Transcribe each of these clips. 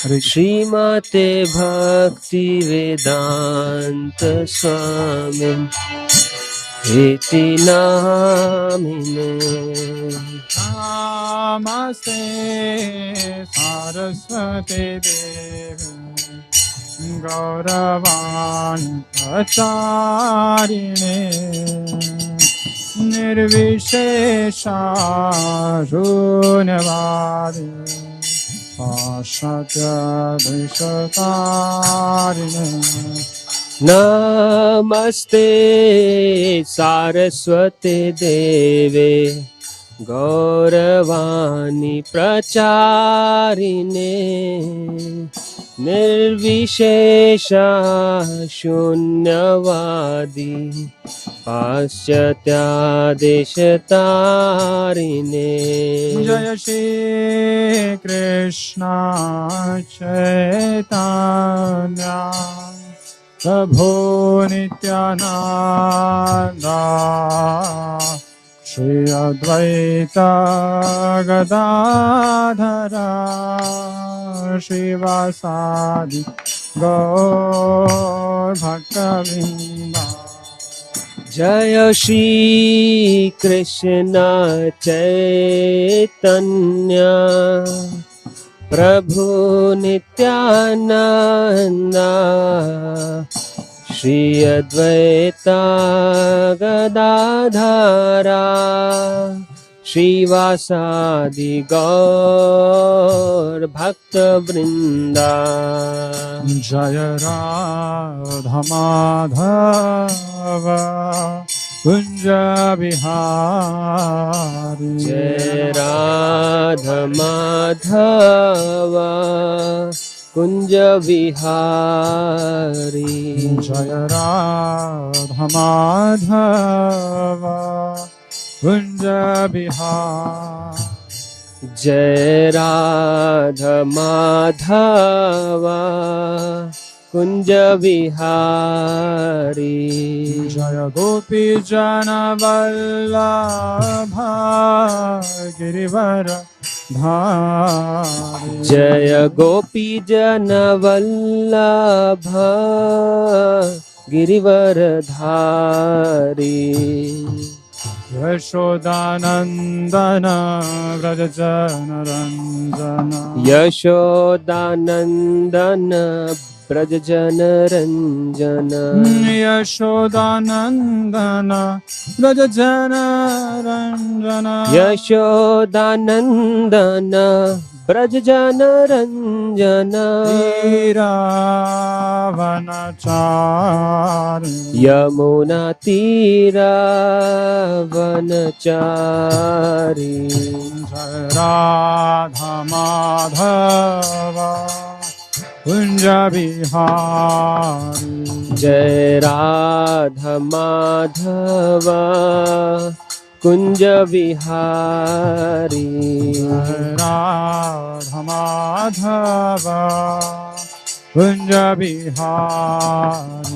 Śrīmate Bhaktivedanta Swami iti namine. Namaste Saraswati Devi Gauravani Acharine Nirvishesha Shunyavadi Pashatya Vishatarine. Namaste Saraswati Deve Gauravani Pracharine Nirvishesha Shunyavadi Paschatya Deshatarine. Jaya Shri Krishna Chaitanya Prabhu Nityananda Shri Advaita Gadadhara Shivasadi Gaur Bhaktivedanta. Jaya Shri Krishna Chaitanya Prabhu Nityananda Shri Advaita Gadadhara Shivasadi Gaur Bhaktivinoda. Jaya Radha Madhava Kunja Bihari. Jaya Radha Madhava Kunja Vihari. Jaya Radha Madhava Kunja Bihari. Jai Radha Madhava Kunja Vihari. Jaya Gopi Jana Vallabha Girivara Dhari. Jaya Gopi Jana Vallabha Girivaradhari. Yashodanandana Vrajajana Ranjana. Yashodanandana Brajajana Ranjana. Yashodanandana Vrajajana Ranjana. Yashodanandana Brajajana Ranjana. Tiravanachari. Yamuna Tira Vanachari. Radha Madhava Kunja Bihari. Jai Radha Madhava Kunja Vihari. Radha Madhava Kunja Bihari.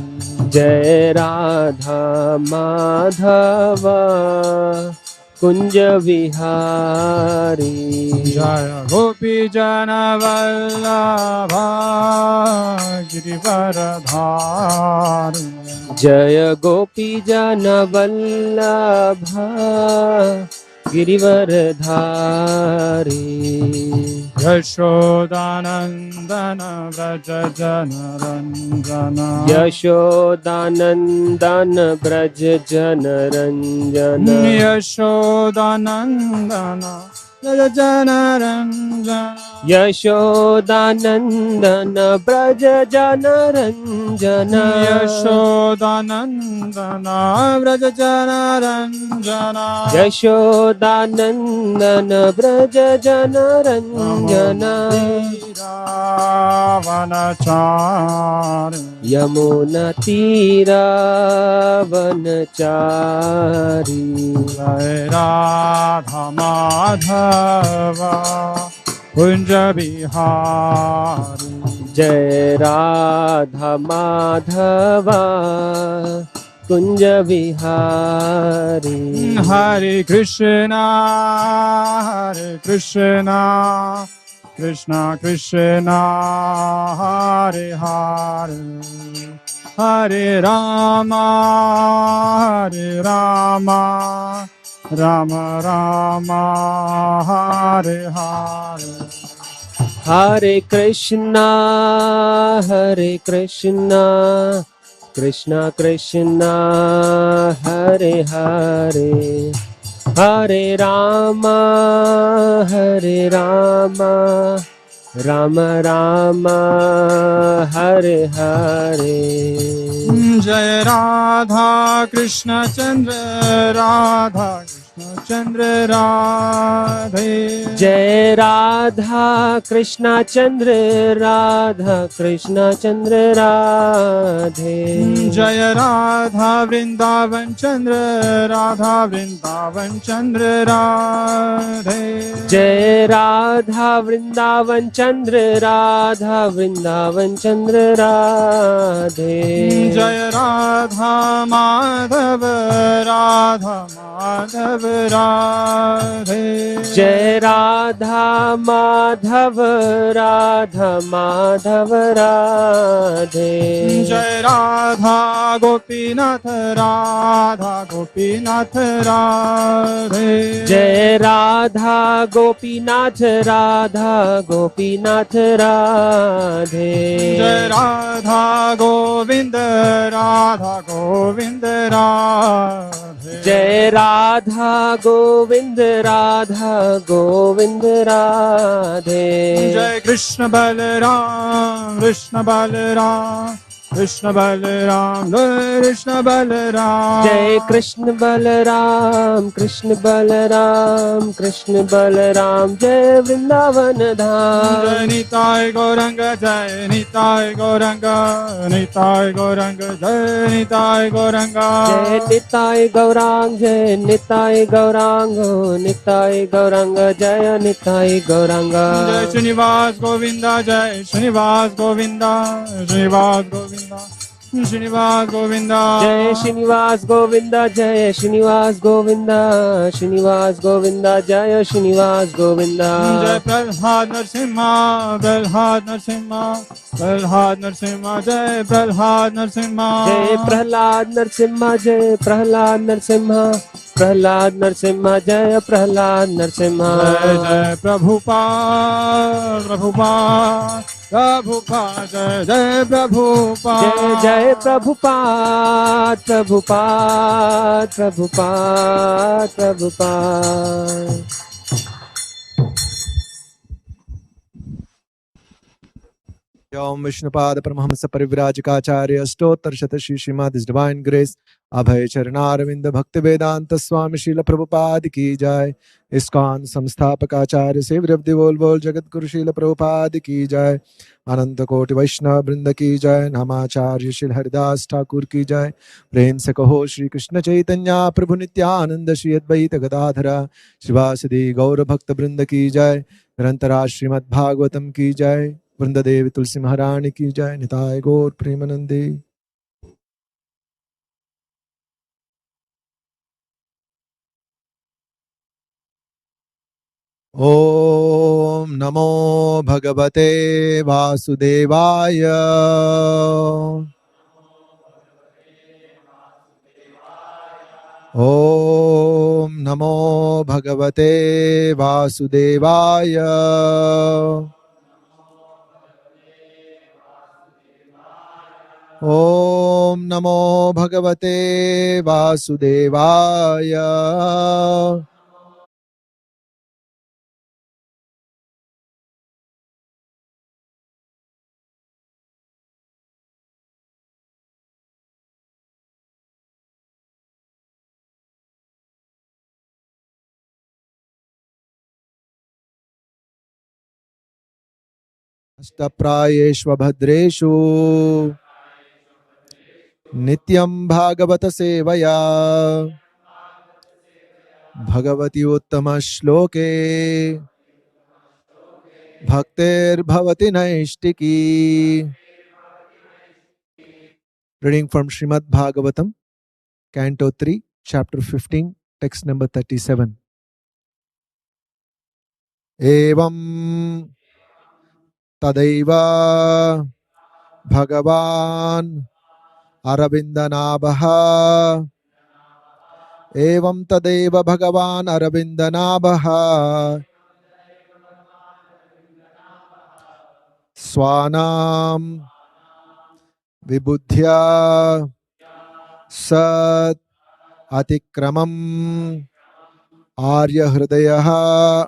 Jai Radha Madhava Kunja Vihari. Jaya Gopi Jana Vallabha Girivaradhari. Jaya Gopi Jana Vallabha Girivaradhari. Yashodanandana Vrajajana Ranjana. Yashodanandana Brajajana Ranjana. Yashodanandana Vrajajana Ranjana. Yashodanandana Brajajana Ranjana. Yashodanandana Vrajajana Ranjana. Yashodanandana Brajajana Ranjana. Tiravanachari. Yamuna Tira Vanachari. Jai Radha Madhava Kunja Bihari. Jai Radha Madhava Kunja Vihari. Hare Krishna Krishna Krishna Hare Hare Hare Rama Hare Rama Rama Rama Hare Hare Hare Krishna, Krishna Krishna, Hare Hare, Hare Rama, Rama Rama, Hare Hare. Jai Radha Krishna Chandra Radha Krishna Chandra Radhe Jai Radha Krishna Chandra Radha Krishna Chandra Radhe. Jai Radha Vrindavan Chandra Radha Vrindavan Chandra Radhe Jai Radha Vrindavan Chandra Radha Vrindavan Chandra Radhe. Jai Radha Madhava Radha Madhava Radhe Jai Radha Madhava Radha Madhava Radhe. Jai Radha Gopinath Radha Gopinath Radhe Jai Radha Gopinath Radha Gopinath Radhe. Jai Radha Govinda Radha Govinda Radhe Jai Radha Govinda Radha Govinda Radhe. Jai Krishna Balaram Krishna Balaram Krishna Balaram Krishna Balaram Jai Krishna Balaram Krishna Balaram Krishna Balaram Jai Vrindavan Dham. Jai Nitai Gauranga Jai Nitai Gauranga Nitai Gauranga Jai Nitai Gauranga Jai Nitai Gaurang Jai Nitai Gaurang Nitai Gauranga Jai Nitai Gauranga. Jai Srinivas Govinda Jai Srinivas Govinda Srinivas Govinda Srinivas Govinda Jai Srinivas Govinda Jai Srinivas Govinda Srinivas Govinda Jai Srinivas Govinda. Jai Prahlad Narsimha Prahlad Narsimha Prahlad Narsimha Jai Prahlad Narsimha Jai Prahlad Narsimha Jai Prahlad Narsimha Prahlad Narsimha Jai Prahlad Narsimha. Jai Jai Prabhupada Prabhupada Prabhupada Jai Jai Prabhupada Jai Jai Prabhupada Prabhupada Prabhupada Prabhupada. Om Vishnupada Paramahamsa Parivrajakaacharya Stotra Shatashi Srimad His Divine Grace Abhay Charanaaravinda Bhaktivedanta Swami Srila Prabhupada Ki Jai ISKCON Samsthapakacharya Savior of the whole world Jagat Guru Srila Prabhupada Ki Jai Ananta Koti Vaishnava Brinda Ki Jai Namacharya Shri Haridas Thakur Ki Jai Prem Se Kaho Shri Krishna Chaitanya Prabhu Nityananda Shri Advaita Gadadhara Shivasadi Gaura Bhakta Brinda Ki Jai Nirantara Śrīmad-Bhāgavatam Ki Jai वृंद देवी तुलसी महारानी की जय निताय गौर प्रेमानंदे। ओम नमो भगवते वासुदेवाय। ओम नमो भगवते वासुदेवाय। ओम नमो भगवते वासुदेवाय। अष्टप्रायेष्व भद्रेषु नित्यं भागवत सेवया भगवति उत्तम श्लोके भक्तिर्भवति नैष्टिकी। Reading from Srimad Bhagavatam, Canto 3, Chapter 15, Text number 37. Evam Tadaiva Bhagavan Arabindanabha Evam Tadaiva Bhagavan Arabindanabha Swanam Vibudhya Sat Atikramam Arya Hridayaha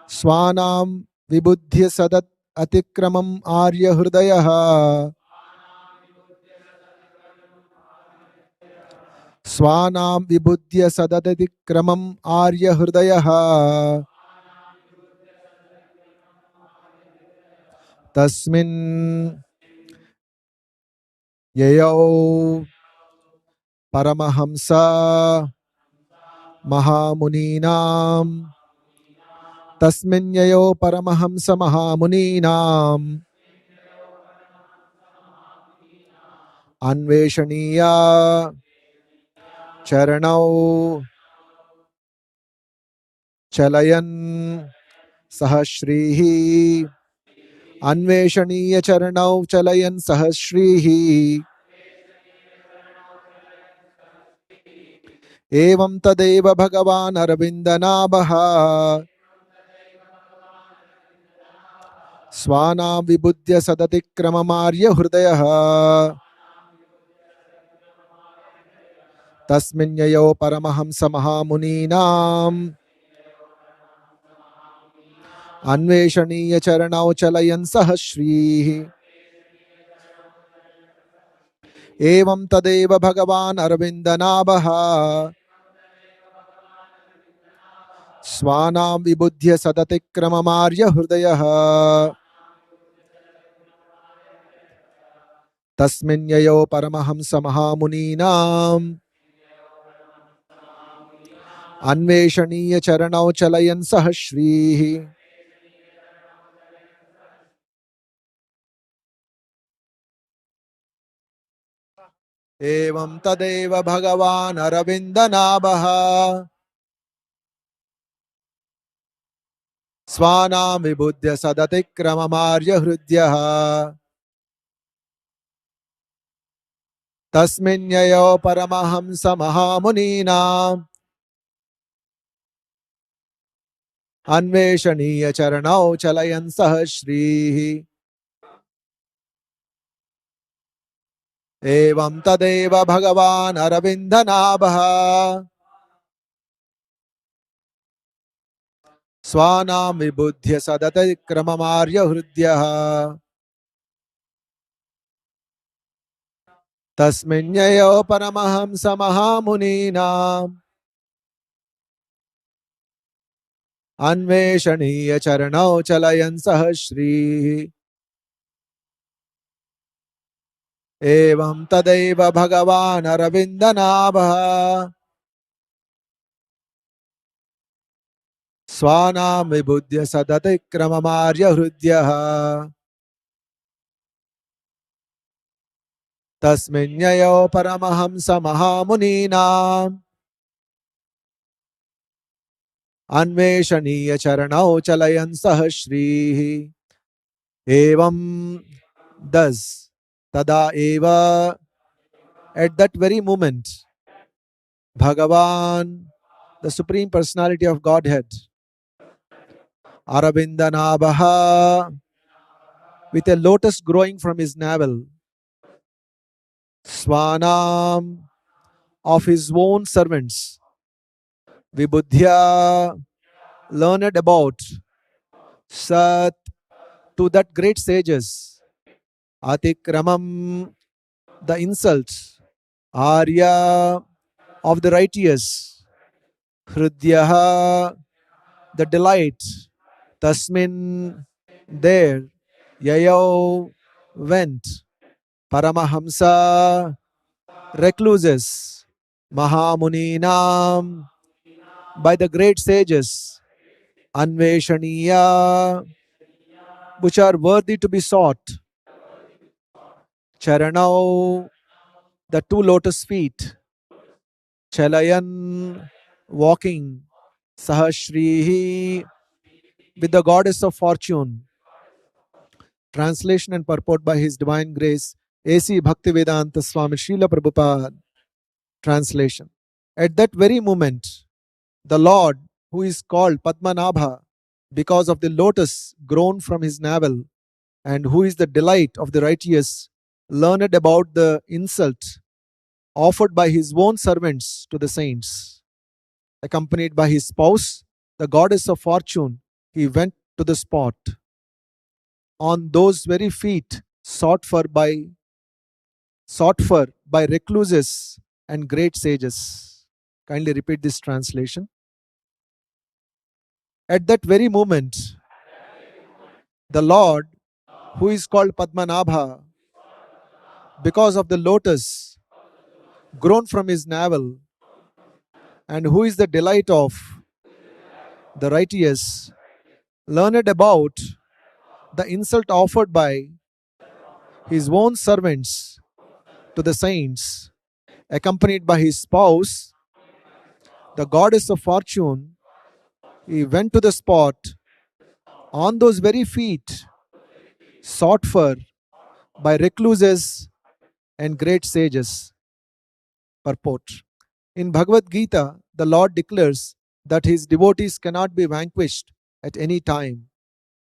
Swanam Vibudhya Sadat Atikramam Arya Hridayaha Swanam Vibudhya Sadat Atikramam Arya Hridayaha Tasmin Yayau Paramahamsa Mahamuninam Tasmin Yayau Paramahamsa Mahamuninam Anveshaniya Charanau Chalayan Sahashrihi Anveshaniya Charanau Chalayan Sahashrihi Evam Tadeva Bhagavan Arabindanabha Swanam Vibudhya Sadatikramam Hridayaha Tasmin Yayau Paramahamsa Mahamuninam Anveshaniya Charanau Chalayan Sahashrihi Evam Tadeva Bhagavan Arabindanabha Swanam Vibudhya Sadatikramam Hridayaha Tasmin Yayau Paramahamsa Mahamuninam Anveshaniya Charanau Chalayan Sahashrihi Evam Tadeva Bhagavan Arabindanabha Swanam Vibudhya Sadatikramam Hridyaha Tasmin Yayau Paramahamsa Mahamunina Anveshaniya Charanau Chalayan Sahashrihi Evam Tadeva Bhagavan Arabindanabha Swanam Vibudhya Sadatikramam Hridyaha Tasmin Yayau Paramahamsa Mahamunina Anveshaniya Charanau Chalayan Sahashrihi Evam Tadeva Bhagavan Arabindanabha Swanam Vibudhya Sadatikramam Hridyaha Tasmin Yayau Paramahamsa Mahamunina Anveshaniya Charanau Chalayan Sahashrihi Evam thus Tada Eva at that very moment Bhagavan, the Supreme Personality of Godhead, Arabindanabha, with a lotus growing from his navel, Swanam, of his own servants, Vibudhya, learned about, Sat, to that great sages, Atikramam, the insult, Arya, of the righteous, Hridyaha, the delight, Tasmin, there, Yayau, went, Paramahamsa, recluses, Mahamuninam, by the great sages, Anveshaniya, which are worthy to be sought, Charanau, the two lotus feet, Chalayan, walking, Sahashrihi, with the goddess of fortune, Translation and purport by His Divine Grace, A.C. Bhaktivedanta Swami Srila Prabhupada. Translation. At that very moment, the Lord, who is called Padmanabha because of the lotus grown from his navel, and who is the delight of the righteous, learned about the insult offered by his own servants to the saints. Accompanied by his spouse, the goddess of fortune, he went to the spot. On those very feet sought for by recluses and great sages. Kindly repeat this translation. At that very moment, the Lord, who is called Padmanabha because of the lotus grown from his navel, and who is the delight of the righteous, learned about the insult offered by his own servants to the saints, accompanied by his spouse, the goddess of fortune, he went to the spot. On those very feet sought for by recluses and great sages. Purport. In Bhagavad Gita, the Lord declares that his devotees cannot be vanquished at any time.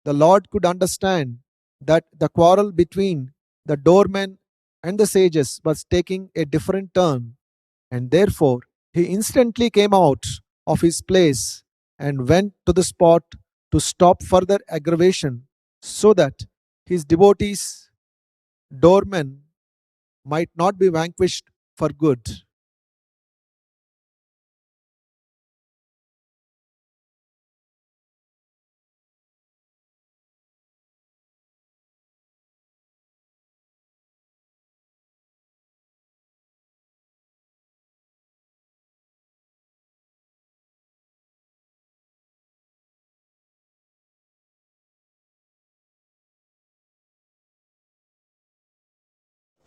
The Lord could understand that the quarrel between the doormen and the sages was taking a different turn, and therefore he instantly came out of his place and went to the spot to stop further aggravation, so that his devotees, doormen, might not be vanquished for good.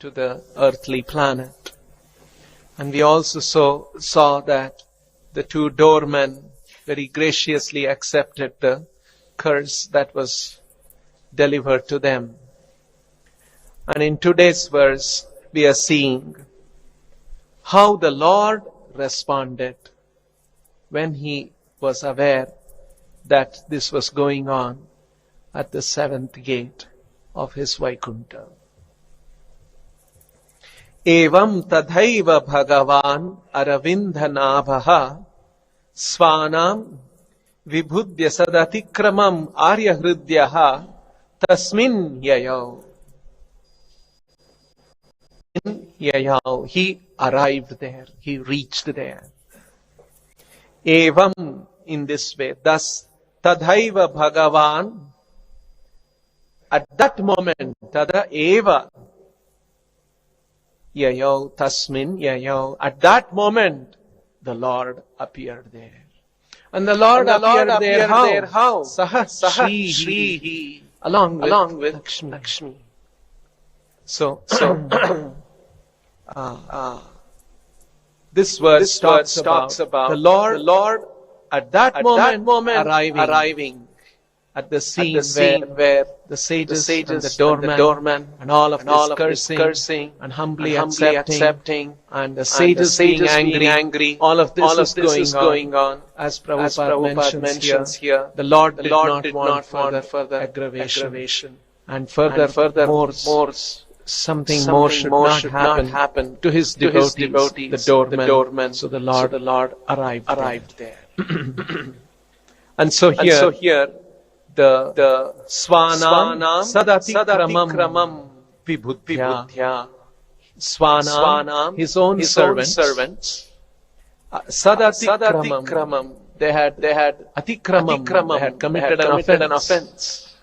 To the earthly planet. And we also saw that the two doormen very graciously accepted the curse that was delivered to them. And in today's verse, we are seeing how the Lord responded when he was aware that this was going on at the seventh gate of his Vaikuntha. Evam tadhaiva bhagavan aravindhanabhaha svanam vibhudya sadatikramam aryahridyaha tasmin yayau. He arrived there, he reached there. Evam, in this way, thus tadhaiva bhagavan, at that moment, tada eva yayau tasmin yayau. At that moment, the Lord appeared there. And the Lord appeared there how? Saha Shri, along with Lakshmi. So this verse talks about the Lord at that moment arriving at the scene where the sages and the doorman and all of this cursing and humbly accepting and the sages being angry. All of this is going on. As Prabhupada mentions here, the Lord did not want further aggravation. And further something more should not happen to his devotees, the doormen. So the Lord arrived there. And so here the Svanam Sadatikramam Vibhudya. Svanam, his own servants. Sadatikramam. They had Atikramam. They had committed an offense.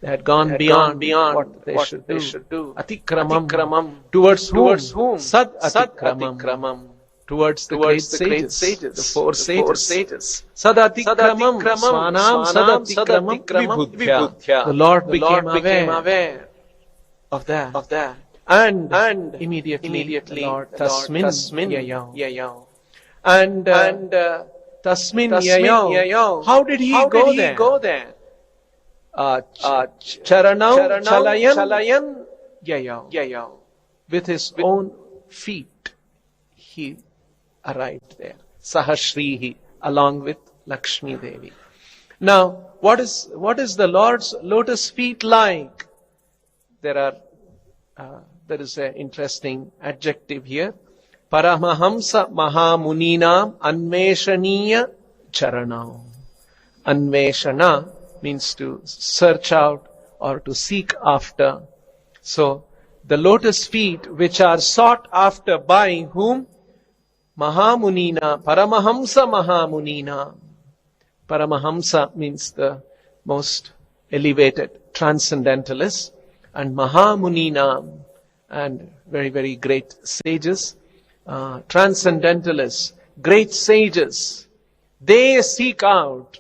They had gone beyond what they should do. Atikramam. Towards whom? Sadatikramam. Towards the great sages, the four sages. Sadatikramam, Svanam, Sadatikramam, Vibhudya. The Lord became aware of that. And immediately the Lord, Tasmin Yayau. And Tasmin Yayau. How did he go there? Charanau Chalayan Yayau. With his own feet, he arrived there. Sahashrihi, along with Lakshmi Devi. Now, what is the Lord's lotus feet like? There is an interesting adjective here. Paramahamsa Mahamuninam Anveshaniya Charanam. Anveshana means to search out or to seek after. So, the lotus feet which are sought after by whom? Mahamunina, Paramahamsa Mahamunina. Paramahamsa means the most elevated transcendentalist, and Mahamunina, and very, very great sages, transcendentalists, great sages, they seek out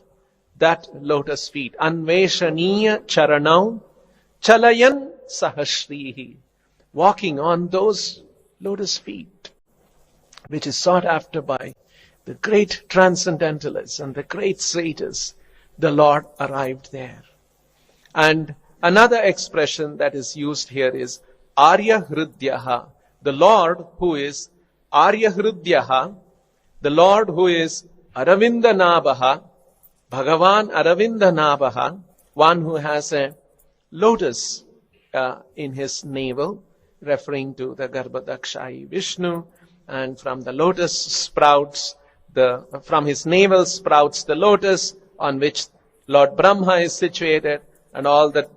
that lotus feet. Anveshaniya Charanam Chalayan Sahashrihi. Walking on those lotus feet, which is sought after by the great transcendentalists and the great sages, the Lord arrived there. And another expression that is used here is Arya Hridyaha, the Lord who is Arya Hridyaha, the Lord who is Aravinda Nabaha, Bhagavan Aravinda Nabaha, one who has a lotus in his navel, referring to the Garbhadakshayi Vishnu, and from the lotus sprouts, from his navel sprouts the lotus on which Lord Brahma is situated, and all the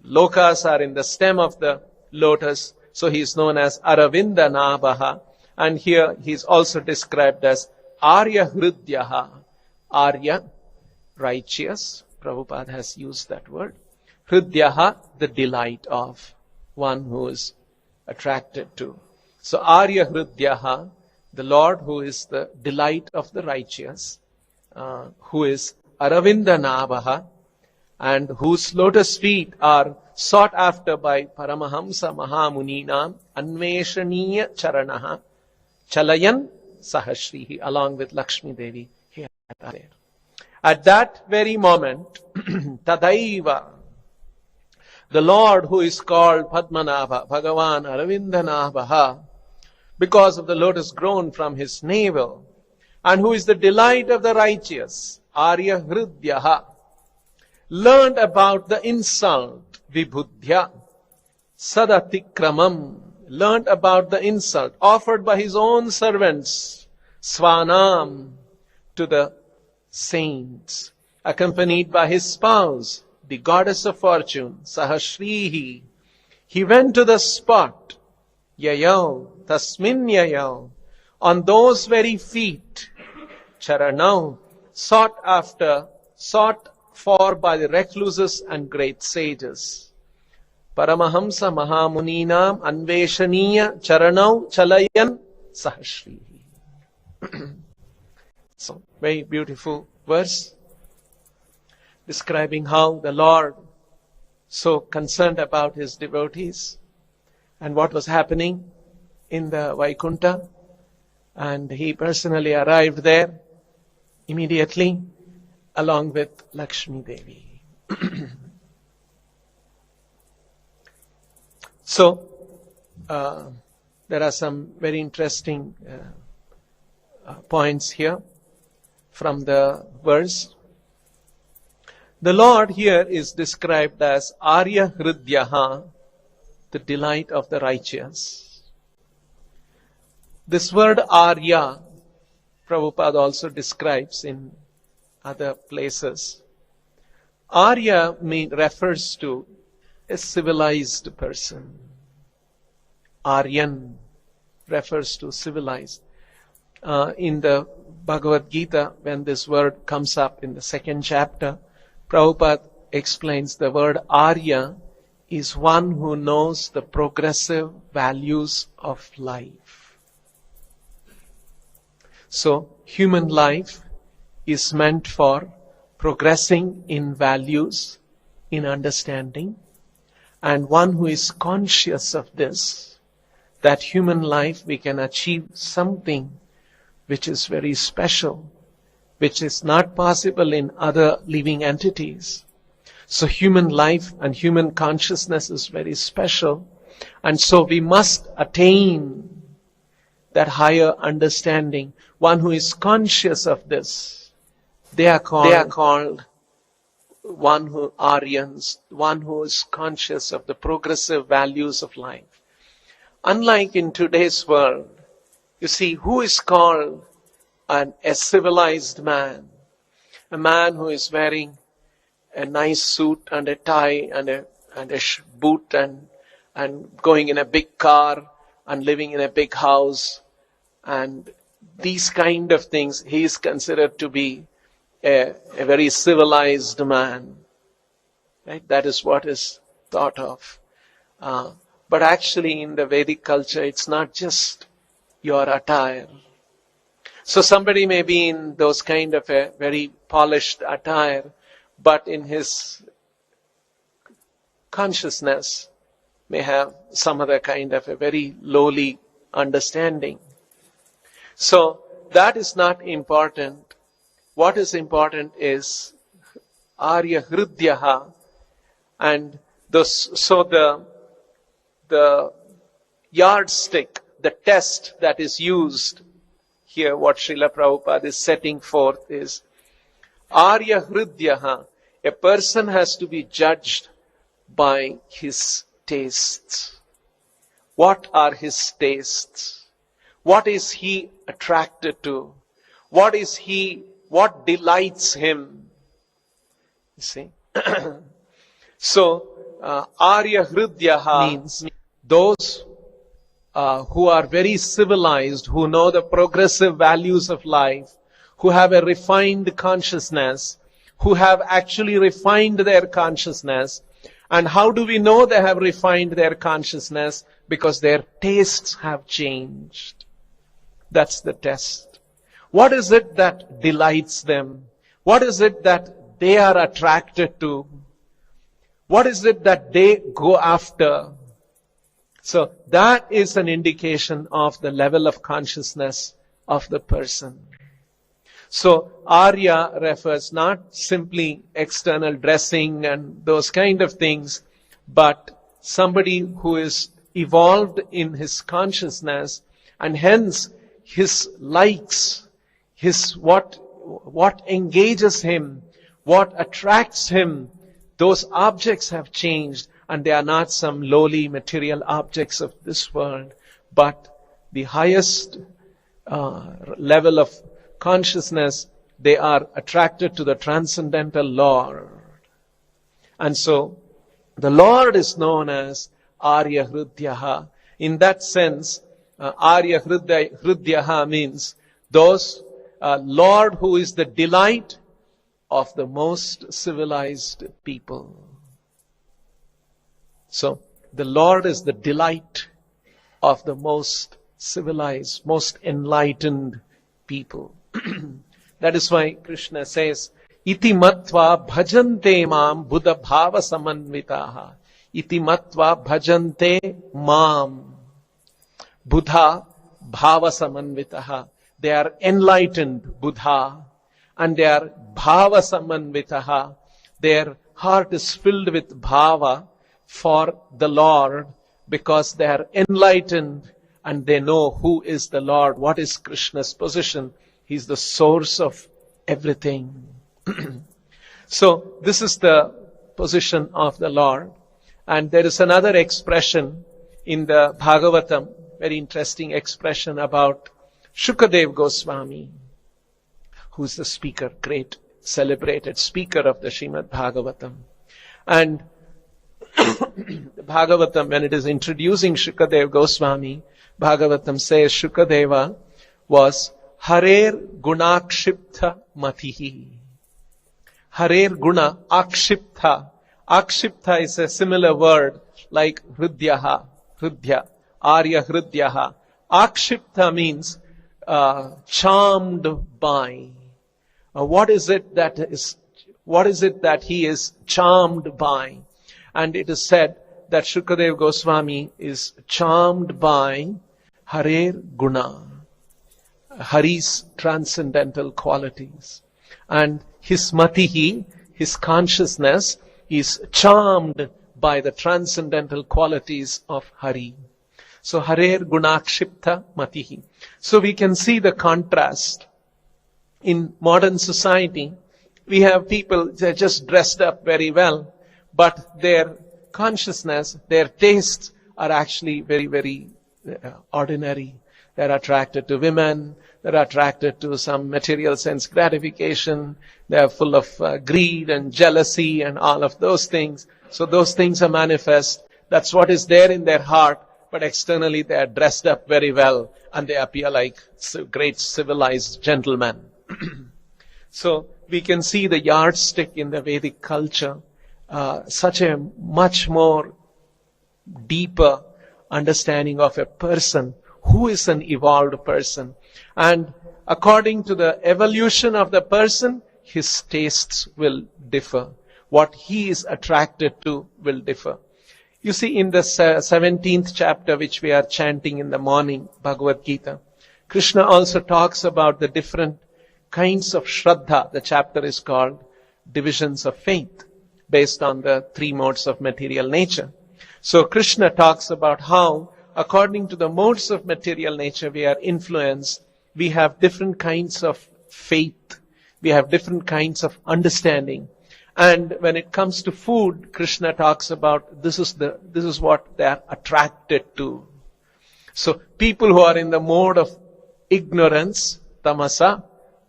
lokas are in the stem of the lotus. So he is known as Aravinda Nabaha, and here he is also described as Arya Hridyaha. Arya, righteous. Prabhupada has used that word. Hridyaha, the delight of, one who is attracted to. So Arya Hridyaha, the Lord who is the delight of the righteous, who is Aravinda Nabaha, and whose lotus feet are sought after by Paramahamsa Mahamuninam Anveshaniya Charanaha Chalayan Sahashrihi, along with Lakshmi Devi here there. At that very moment, Tadaiva, the Lord who is called Padmanabha, Bhagavan Aravinda Nabaha, because of the lotus grown from his navel, and who is the delight of the righteous, Arya Hridyaha, learned about the insult, Vibhudhya, Sadatikramam, learned about the insult offered by his own servants, Svanam, to the saints, accompanied by his spouse, the goddess of fortune, Sahashrihi. He went to the spot, Yayau, Tasmin Yayau, on those very feet, Charanau, sought for by the recluses and great sages. Paramahamsa Mahamuninam Anveshaniya Charanau Chalayan Sahashrihi. So, very beautiful verse, describing how the Lord so concerned about his devotees and what was happening in the Vaikuntha, and he personally arrived there immediately along with Lakshmi Devi. So, there are some very interesting points here from the verse. The Lord here is described as Arya Hridyaha, the delight of the righteous. This word Arya, Prabhupada also describes in other places. Arya refers to a civilized person. Aryan refers to civilized. In the Bhagavad Gita, when this word comes up in the 2nd chapter, Prabhupada explains the word Arya is one who knows the progressive values of life. So, human life is meant for progressing in values, in understanding, and one who is conscious of this, that human life we can achieve something which is very special, which is not possible in other living entities. So human life and human consciousness is very special. And so we must attain that higher understanding. One who is conscious of this, they are called Aryans, one who is conscious of the progressive values of life. Unlike in today's world, you see, who is called a civilized man? A man who is wearing a nice suit and a tie and a boot and going in a big car and living in a big house and these kind of things, he is considered to be a very civilized man. Right? That is what is thought of. But actually in the Vedic culture, it's not just your attire. So somebody may be in those kind of a very polished attire, but in his consciousness may have some other kind of a very lowly understanding. So that is not important. What is important is Arya Hridyaha, and the yardstick, the test that is used here, what Srila Prabhupada is setting forth is Arya Hridyaha. A person has to be judged by his tastes. What are his tastes? What is he attracted to? What delights him? You see? So, Arya Hridyaha means those who are very civilized, who know the progressive values of life, who have a refined consciousness, who have actually refined their consciousness. And how do we know they have refined their consciousness? Because their tastes have changed. That's the test. What is it that delights them? What is it that they are attracted to? What is it that they go after? So that is an indication of the level of consciousness of the person. So Arya refers not simply external dressing and those kind of things, but somebody who is evolved in his consciousness, and hence his likes, what engages him, what attracts him, those objects have changed, and they are not some lowly material objects of this world, but the highest level of consciousness. They are attracted to the transcendental Lord. And so the Lord is known as Arya Hridyaha. In that sense, Arya Hridyaha means those Lord who is the delight of the most civilized people. So the Lord is the delight of the most civilized, most enlightened people. That is why Krishna says, Iti matva bhajante mam buddha bhava samanvitaha. Iti matva bhajante mam buddha bhava samanvitaha. They are enlightened Buddha, and they are bhava samanvitaha. Their heart is filled with bhava for the Lord, because they are enlightened and they know who is the Lord, what is Krishna's position. He's the source of everything. So this is the position of the Lord. And there is another expression in the Bhagavatam, very interesting expression about Shukadev Goswami, who's the speaker, great celebrated speaker of the Śrīmad-Bhāgavatam. And the Bhagavatam, when it is introducing Shukadev Goswami, Bhagavatam says Shukadeva was Harer Gunakshiptha Matihi. Harer Guna Akshiptha. Akshiptha is a similar word like Hridyaha, Hridya, Arya Hridyaha. Akshiptha means charmed by. What is it that he is charmed by? And it is said that Shukadev Goswami is charmed by Harer Guna, Hari's transcendental qualities. And his matihi, his consciousness, is charmed by the transcendental qualities of Hari. So Harer Gunakshipta Matihi. So we can see the contrast. In modern society, we have people, they're just dressed up very well, but their consciousness, their tastes are actually very, very ordinary. They're attracted to women, they're attracted to some material sense gratification, they're full of greed and jealousy and all of those things. So those things are manifest. That's what is there in their heart, but externally they are dressed up very well and they appear like great civilized gentlemen. So we can see the yardstick in the Vedic culture, such a much more deeper understanding of a person who is an evolved person. And according to the evolution of the person, his tastes will differ. What he is attracted to will differ. You see, in the 17th chapter, which we are chanting in the morning, Bhagavad Gita, Krishna also talks about the different kinds of Shraddha. The chapter is called Divisions of Faith, based on the three modes of material nature. So Krishna talks about how, according to the modes of material nature we are influenced, we have different kinds of faith, we have different kinds of understanding. And when it comes to food, Krishna talks about this is what they are attracted to. So people who are in the mode of ignorance, tamasa,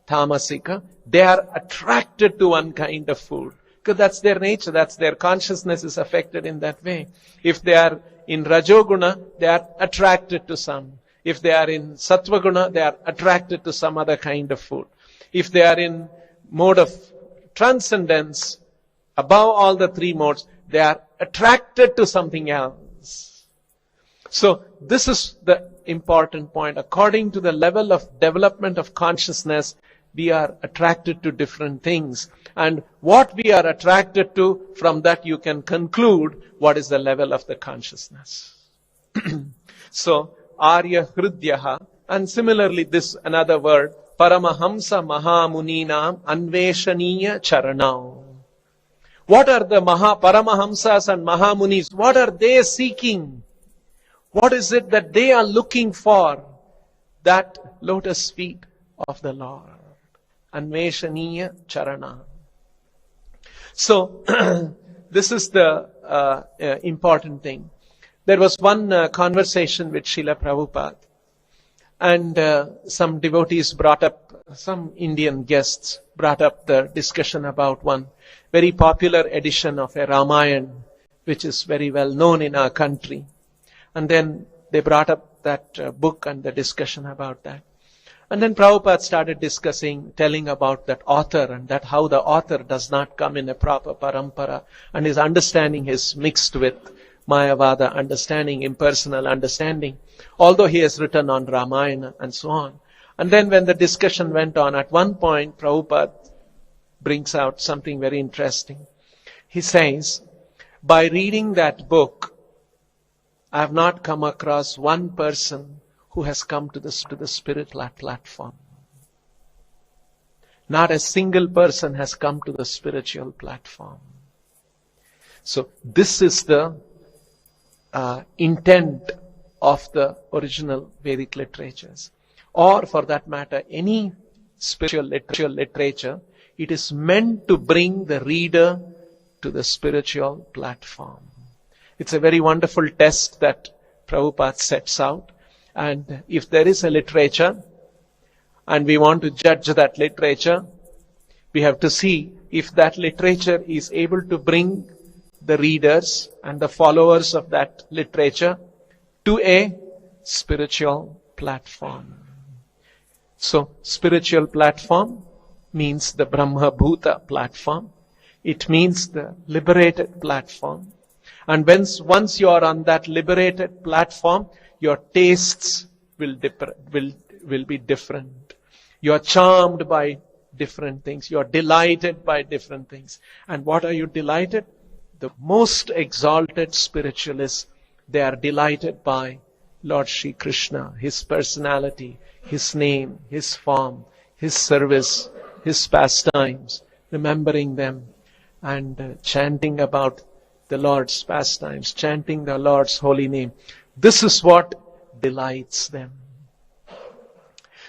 tamasika, they are attracted to one kind of food. Because that's their nature, that's their consciousness is affected in that way. If they are in Rajoguna, they are attracted to some. If they are in Sattvaguna, they are attracted to some other kind of food. If they are in mode of transcendence, above all the three modes, they are attracted to something else. So this is the important point. According to the level of development of consciousness, we are attracted to different things. And what we are attracted to, from that you can conclude what is the level of the consciousness. So, Arya Hridyaha, and similarly this another word, Paramahamsa Mahamuninam Anveshaniya Charanam. What are the Paramahamsas and Mahamunis? What are they seeking? What is it that they are looking for? That lotus feet of the Lord. Anveshaniya Charana. So, this is the important thing. There was one conversation with Srila Prabhupada, and some devotees brought up, some Indian guests brought up the discussion about one very popular edition of a Ramayana, which is very well known in our country. And then they brought up that book and the discussion about that. And then Prabhupada started discussing, telling about that author and that how the author does not come in a proper parampara and his understanding is mixed with Mayavada understanding, impersonal understanding, although he has written on Ramayana and so on. And then when the discussion went on, at one point Prabhupada brings out something very interesting. He says, by reading that book, I have not come across one person who has come to the spiritual platform. Not a single person has come to the spiritual platform. So this is the intent of the original Vedic literatures. Or for that matter, any spiritual literature, it is meant to bring the reader to the spiritual platform. It's a very wonderful test that Prabhupada sets out. And if there is a literature, and we want to judge that literature, we have to see if that literature is able to bring the readers and the followers of that literature to a spiritual platform. So, spiritual platform means the Brahma Bhuta platform. It means the liberated platform. And once you are on that liberated platform, your tastes will be different. You are charmed by different things. You are delighted by different things. And what are you delighted? The most exalted spiritualists, they are delighted by Lord Shri Krishna, His personality, His name, His form, His service, His pastimes, remembering them. and chanting about the Lord's pastimes, chanting the Lord's holy name. This is what delights them.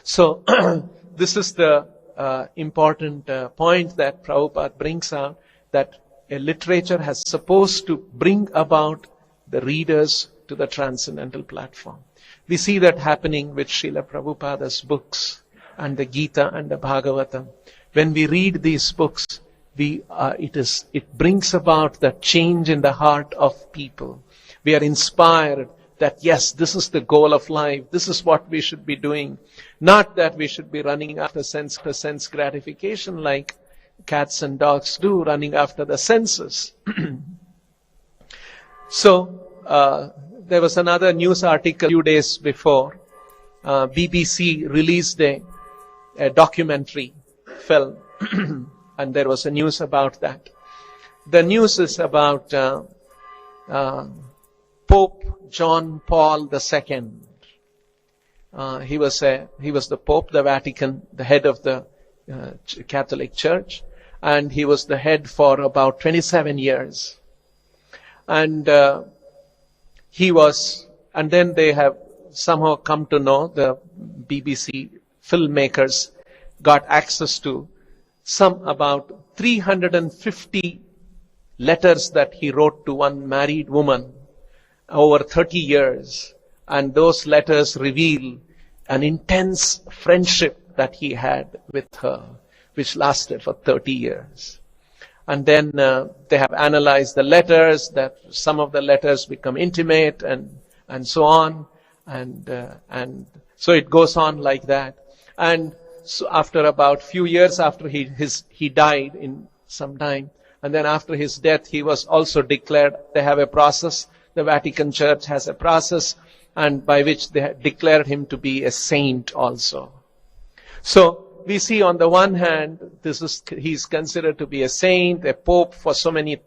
So, this is the important point that Prabhupada brings out, that a literature has supposed to bring about the readers to the transcendental platform. We see that happening with Srila Prabhupada's books and the Gita and the Bhagavatam. When we read these books, it brings about that change in the heart of people. We are inspired that yes, this is the goal of life. This is what we should be doing. Not that we should be running after sense gratification like cats and dogs do, running after the senses. So, there was another news article a few days before. BBC released a documentary film. And there was a news about that. The news is about Pope John Paul II. He was the Pope, the Vatican, the head of the Catholic Church, and he was the head for about 27 years. And then they have somehow come to know, the BBC filmmakers got access to some about 350 letters that he wrote to one married woman over 30 years. And those letters reveal an intense friendship that he had with her, which lasted for 30 years. And then they have analyzed the letters, that some of the letters become intimate and so on. And so it goes on like that. And so after about few years after he died in some time, and then after his death, he was also declared, they have a process, the Vatican Church has a process, and by which they declared him to be a saint also. So we see on the one hand, he's considered to be a saint, a pope for so many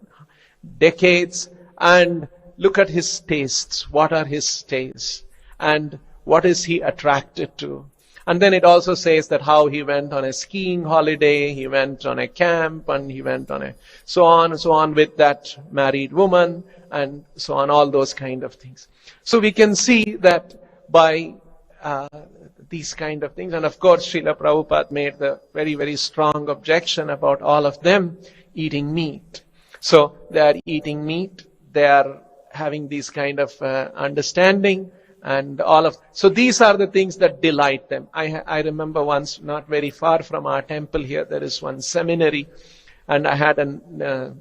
decades, and look at his tastes. What are his tastes? And what is he attracted to? And then it also says that how he went on a skiing holiday, he went on a camp, and he went on so on with that married woman, and so on, all those kind of things. So we can see that by these kind of things, and of course Srila Prabhupada made the very, very strong objection about all of them eating meat. So they are eating meat, they are having these kind of understanding, and so these are the things that delight them. I remember once, not very far from our temple here, there is one seminary, and I had an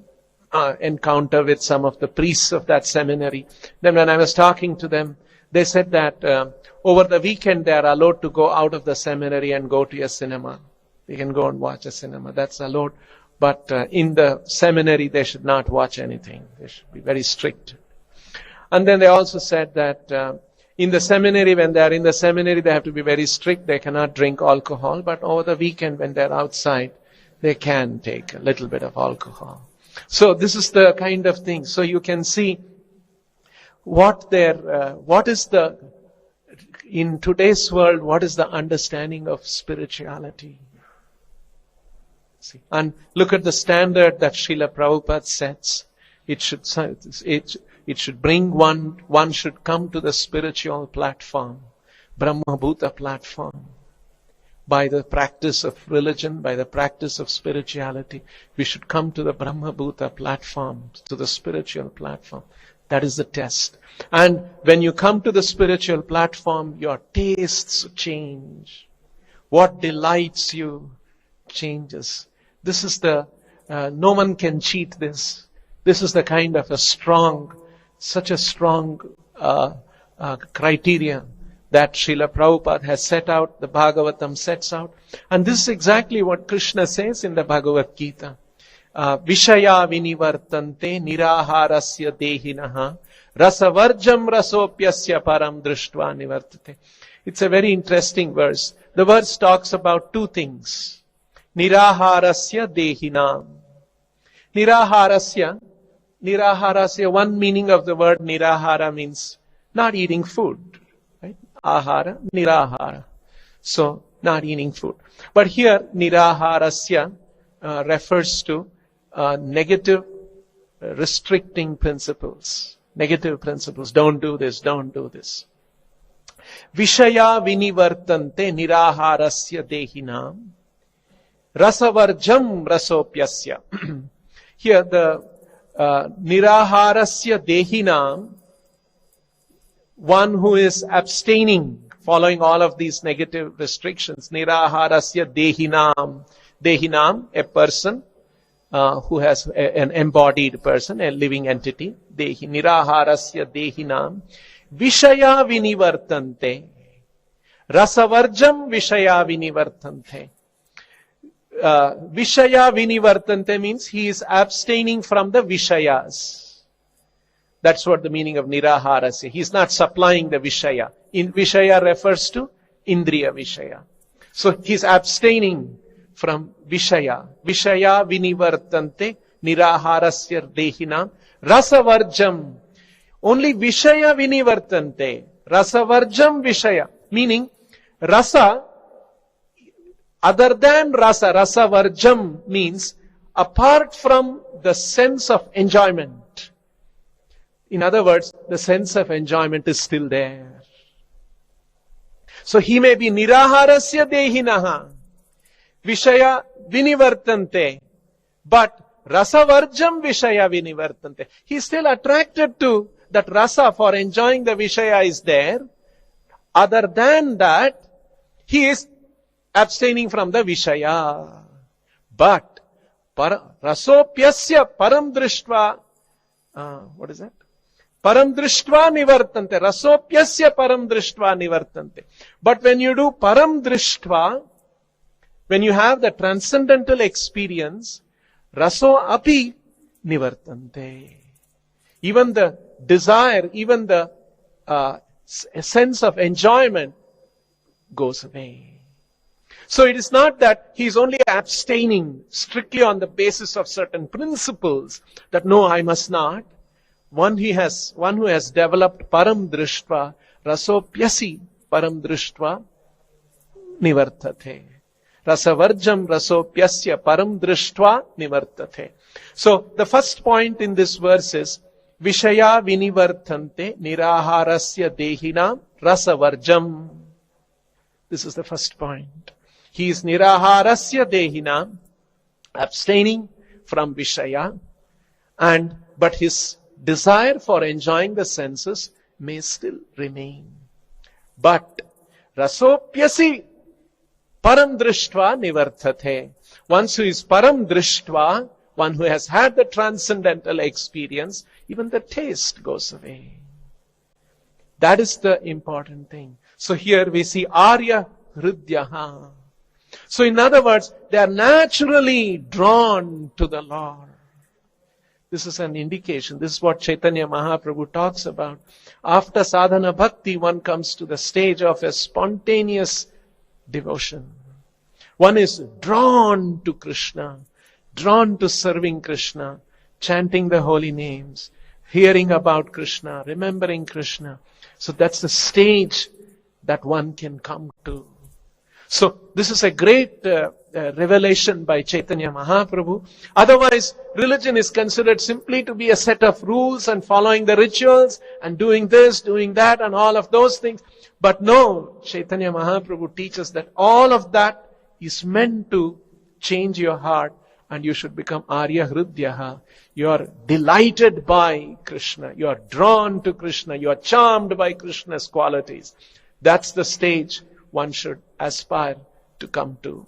encounter with some of the priests of that seminary. Then when I was talking to them, they said that over the weekend they are allowed to go out of the seminary and go to a cinema. They can go and watch a cinema, that's allowed. But in the seminary they should not watch anything. They should be very strict. And then they also said that in the seminary, when they are in the seminary, they have to be very strict. They cannot drink alcohol. But over the weekend, when they're outside, they can take a little bit of alcohol. So this is the kind of thing. So you can see in today's world, what is the understanding of spirituality? See, and look at the standard that Srila Prabhupada sets. It should bring one should come to the spiritual platform, Brahma-bhuta platform. By the practice of religion, by the practice of spirituality, we should come to the Brahma-bhuta platform, to the spiritual platform. That is the test. And when you come to the spiritual platform, your tastes change. What delights you changes. This is no one can cheat this. This is the kind of such a strong criteria that Srila Prabhupada has set out, the Bhagavatam sets out. And this is exactly what Krishna says in the Bhagavad Gita. Vishaya vinivartante niraharasya dehinaha rasavarjam rasopyasya param drishtva nivartate. It's a very interesting verse. The verse talks about two things. Niraharasya dehinam. Niraharasya, one meaning of the word nirahara means not eating food. Right? Ahara, nirahara. So, not eating food. But here, niraharasya refers to negative restricting principles. Negative principles. Don't do this, don't do this. Vishaya vinivartante niraharasya dehinam rasavarjam rasopyasya. Here the niraharasya dehinam, one who is abstaining, following all of these negative restrictions. Niraharasya dehinam. Dehinam, a person who has an embodied person, a living entity. Dehi, niraharasya dehinam. Vishaya vinivartante. Rasavarjam vishaya vinivartante. Vishaya vinivartante means he is abstaining from the vishayas. That's what the meaning of niraharasya. He is not supplying the vishaya. Vishaya refers to indriya vishaya. So he is abstaining from vishaya. Vishaya vinivartante niraharasya dehinam. Rasavarjam. Only vishaya vinivartante. Rasavarjam vishaya. Meaning, rasa, other than rasa, rasavarjam means apart from the sense of enjoyment. In other words, the sense of enjoyment is still there. So he may be niraharasya dehinaha, vishaya vinivartante, but rasavarjam vishaya vinivartante. He is still attracted to that rasa for enjoying the vishaya is there. Other than that, he is abstaining from the vishaya. But rasopyasya param drishtva, what is that? Param drishtva nivartante. Rasopyasya param drishtva nivartante. But when you do param drishtva, when you have the transcendental experience, raso api nivartante. Even the desire, even the sense of enjoyment goes away. So it is not that he is only abstaining strictly on the basis of certain principles that no, I must not. One who has developed param drishtva, rasopyasi param drishtva nivartate. Rasavarjam rasopyasya param drishtva nivartate. So the first point in this verse is Vishaya vinivartante niraharasya dehinam rasavarjam. This is the first point. He is niraharasya dehinam, abstaining from Vishaya, but his desire for enjoying the senses may still remain. But rasopyasi param drishtva nivartate. Once who is param drishtva, one who has had the transcendental experience, even the taste goes away. That is the important thing. So here we see Arya Hridyaha. So in other words, they are naturally drawn to the Lord. This is an indication. This is what Chaitanya Mahaprabhu talks about. After sadhana bhakti, one comes to the stage of a spontaneous devotion. One is drawn to Krishna, drawn to serving Krishna, chanting the holy names, hearing about Krishna, remembering Krishna. So that's the stage that one can come to. So this is a great revelation by Chaitanya Mahaprabhu. Otherwise, religion is considered simply to be a set of rules and following the rituals and doing this, doing that and all of those things. But no, Chaitanya Mahaprabhu teaches that all of that is meant to change your heart and you should become Arya Hridyaha. You are delighted by Krishna. You are drawn to Krishna. You are charmed by Krishna's qualities. That's the stage one should aspire to come to.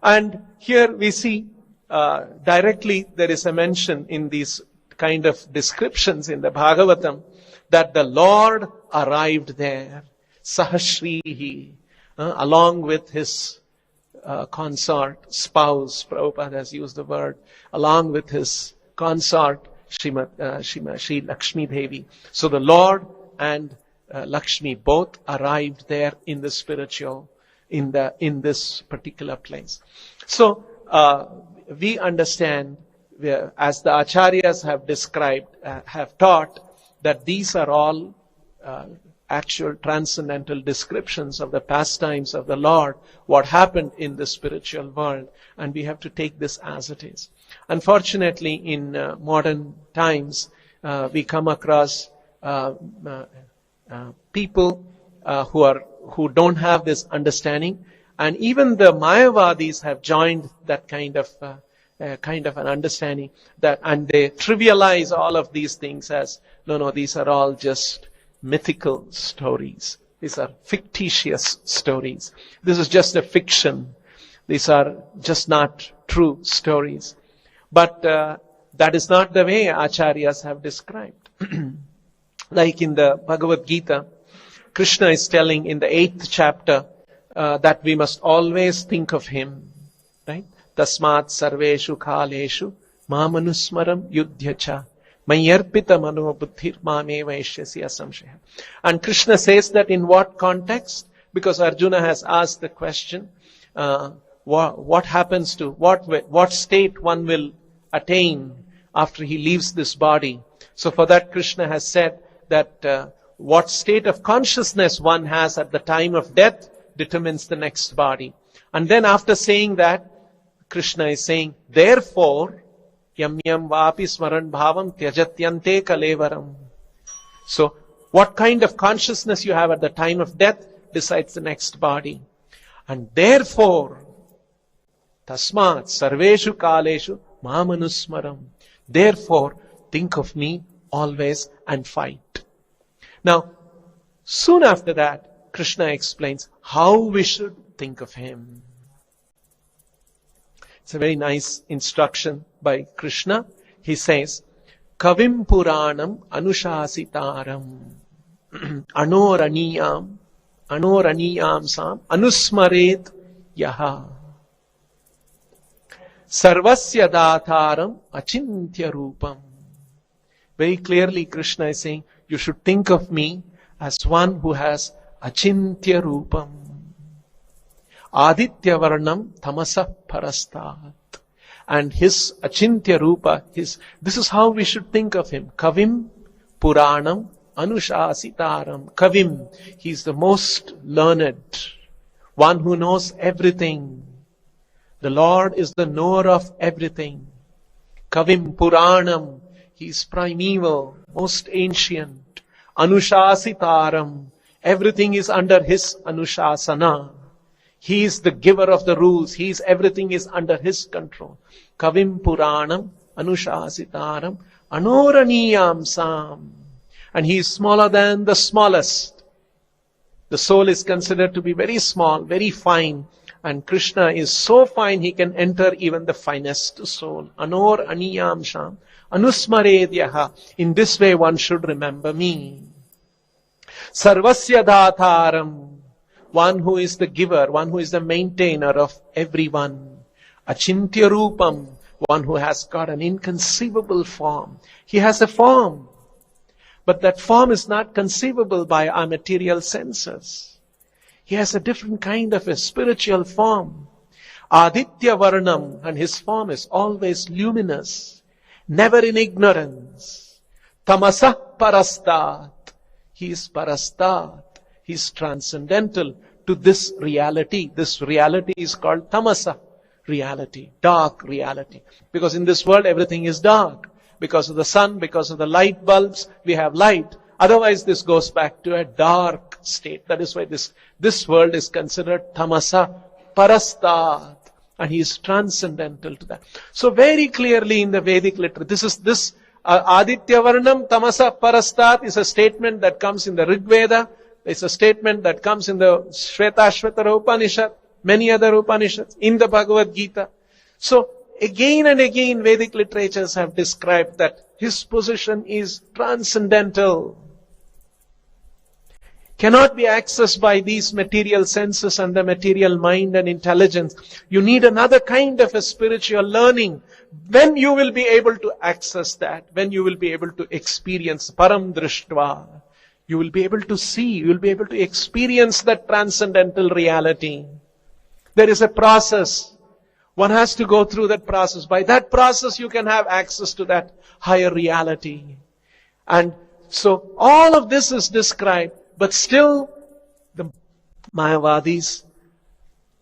And here we see directly there is a mention in these kind of descriptions in the Bhagavatam that the Lord arrived there, Sahashrihi, along with his consort, spouse, Prabhupada has used the word, along with his consort, Shri Lakshmi Devi. So the Lord and Lakshmi both arrived there in the spiritual, in this particular place. So we understand, as the acharyas have described, have taught, that these are all actual transcendental descriptions of the pastimes of the Lord, what happened in the spiritual world, and we have to take this as it is. Unfortunately, in modern times, we come across people who don't have this understanding, and even the Mayavadis have joined that kind of an understanding, that, and they trivialize all of these things as no, these are all just mythical stories. These are fictitious stories. This is just a fiction. These are just not true stories. But that is not the way Acharyas have described. Like in the Bhagavad Gita, Krishna is telling in the 8th chapter that we must always think of him, right? Tasmat sarveshu kaleshu mamanusmaram yudhyacha mayarpita mano buddhir mame vaishyasi asamshaya. And Krishna says that in what context? Because Arjuna has asked the question, what happens to, what state one will attain after he leaves this body. So for that, Krishna has said that what state of consciousness one has at the time of death determines the next body. And then after saying that, Krishna is saying, therefore, yam yam vapi smaran bhavam tyajatyante kalevaram. So what kind of consciousness you have at the time of death decides the next body. And therefore, tasmat sarveshu kaleshu mamanusmaram. Therefore, think of me always and fight. Now, soon after that, Krishna explains how we should think of him. It's a very nice instruction by Krishna. He says, Kavim Puranam Anushasitaram Anoraniyam Sam Anusmaret Yaha Sarvasya Dataram Achintya Rupam. Very clearly Krishna is saying, you should think of me as one who has Achintya Rupam. Aditya Varnam Tamasa Parastat. And his Achintya Rupa, this is how we should think of him. Kavim Puranam Anushasitaram. Kavim, he is the most learned, one who knows everything. The Lord is the knower of everything. Kavim Puranam, he is primeval, most ancient. Anushasitaram, everything is under his Anushasana. He is the giver of the rules. Everything is under his control. Kavim Puranam Anushasitaram Anoraniyam Sam. And he is smaller than the smallest. The soul is considered to be very small, very fine. And Krishna is so fine, he can enter even the finest soul. Anoraniyam Sam. Anusmaredyaha. In this way one should remember me. Sarvasya Dataram. One who is the giver, one who is the maintainer of everyone. Achintya Rupam, one who has got an inconceivable form. He has a form, but that form is not conceivable by our material senses. He has a different kind of a spiritual form. Aditya Varnam, and his form is always luminous, never in ignorance. Tamasa Parastat, he is Parastat. He is transcendental to this reality. This reality is called tamasa reality, dark reality. Because in this world everything is dark. Because of the sun, because of the light bulbs, we have light. Otherwise this goes back to a dark state. That is why this world is considered tamasa parastat. And he is transcendental to that. So very clearly in the Vedic literature, this Aditya Varnam tamasa parastat is a statement that comes in the Rig Veda. It's a statement that comes in the Shvetashvatara Upanishad, many other Upanishads, in the Bhagavad Gita. So again and again Vedic literatures have described that his position is transcendental. Cannot be accessed by these material senses and the material mind and intelligence. You need another kind of a spiritual learning. When you will be able to access that, when you will be able to experience Param Drishtva, you will be able to see, you will be able to experience that transcendental reality. There is a process. One has to go through that process. By that process you can have access to that higher reality. And So all of this is described, but still the Mayavadis,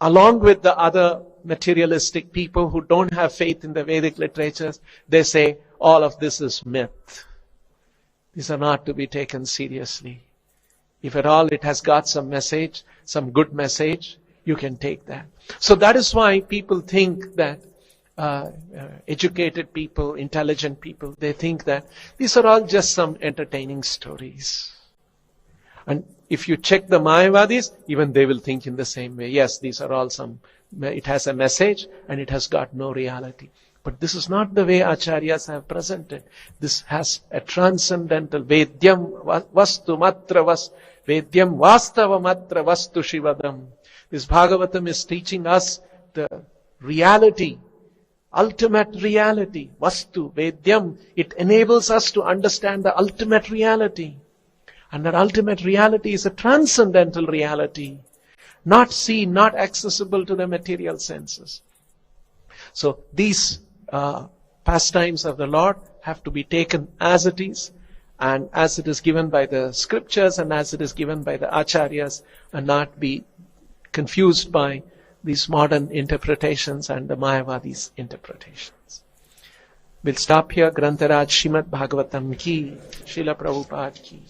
along with the other materialistic people who don't have faith in the Vedic literatures, they say all of this is myth. These are not to be taken seriously. If at all it has got some message, some good message, you can take that. So that is why people think that educated people, intelligent people, they think that these are all just some entertaining stories. And if you check the Mayavadis, even they will think in the same way. Yes, these are all it has a message and it has got no reality. But this is not the way Acharyas have presented. This has a transcendental Vedyam vastu matra Vedyam vastava matra vastu shivadam. This Bhagavatam is teaching us the reality, ultimate reality, vastu, Vedyam. It enables us to understand the ultimate reality. And that ultimate reality is a transcendental reality, not seen, not accessible to the material senses. So these pastimes of the Lord have to be taken as it is, and as it is given by the scriptures and as it is given by the Acharyas, and not be confused by these modern interpretations and the Mayavadis' interpretations. We'll stop here. Grantaraj Śrīmad-Bhāgavatam ki, Srila Prabhupada ki.